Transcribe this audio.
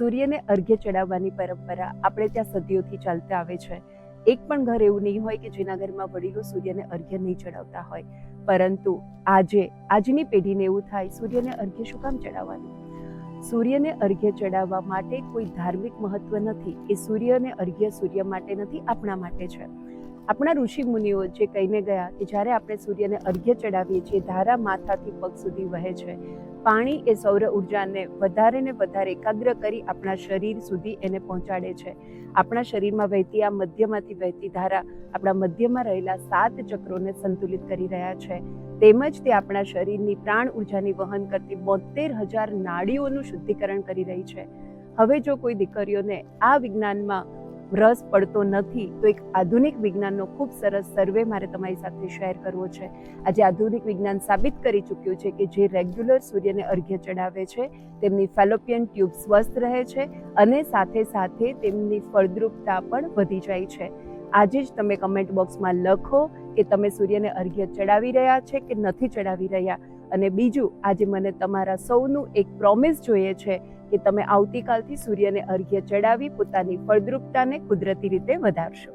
સૂર્યને અર્ઘ્ય ચડાવવાની પરંપરા આપણે ત્યાં સદીઓથી ચાલતા આવે છે. એક પણ ઘર એવું નહીં હોય કે જેના ઘરમાં વડીલો સૂર્યને અર્ઘ્ય નહીં ચડાવતા હોય. પરંતુ આજની પેઢીને એવું થાય, સૂર્યને અર્ઘ્ય શું કામ ચડાવવાનું? સૂર્યને અર્ઘ્ય ચડાવવા માટે કોઈ ધાર્મિક મહત્વ નથી. એ સૂર્યને અર્ઘ્ય સૂર્ય માટે નથી, આપણા માટે છે. આપણા ઋષિ મુનિઓ જે કહીને ગયા કે જ્યારે આપણે સૂર્યને અર્ઘ્ય ચડાવીએ છીએ, ધારા માથાથી પગ સુધી વહે છે. પાણી એ સૌર ઉર્જાને વધારે ને વધારે એકાગ્ર કરી આપણા શરીર સુધી એને પહોંચાડે છે. આપણા શરીરમાં વહેતી આ મધ્યમાંથી વહેતી ધારા આપણા મધ્યમાં રહેલા 7 ચક્રોને સંતુલિત કરી રહ્યા છે. તેમજ તે આપણા શરીરની પ્રાણ ઉર્જાની વહન કરતી 72,000 નાડીઓનું શુદ્ધિકરણ કરી રહી છે. હવે જો કોઈ દીકરીઓને આ વિજ્ઞાનમાં રસ પડતો નથી તો એક આધુનિક વિજ્ઞાનનો ખૂબ સરસ સર્વે મારે તમારી સાથે શેર કરવો છે. આજે આધુનિક વિજ્ઞાન સાબિત કરી ચૂક્યું છે કે જે રેગ્યુલર સૂર્યને અર્ઘ્ય ચડાવે છે તેમની ફેલોપિયન ટ્યુબ સ્વસ્થ રહે છે અને સાથે સાથે તેમની ફળદ્રુપતા પણ વધી જાય છે. આજે જ તમે કમેન્ટ બોક્સમાં લખો કે તમે સૂર્યને અર્ઘ્ય ચડાવી રહ્યા છે કે નથી ચડાવી રહ્યા. અને બીજું, આજે મને તમારા સૌનું એક પ્રોમિસ જોઈએ છે કે તમે આવતીકાલથી સૂર્યને અર્ઘ્ય ચડાવી પોતાની ફળદ્રુપતાને કુદરતી રીતે વધારશો.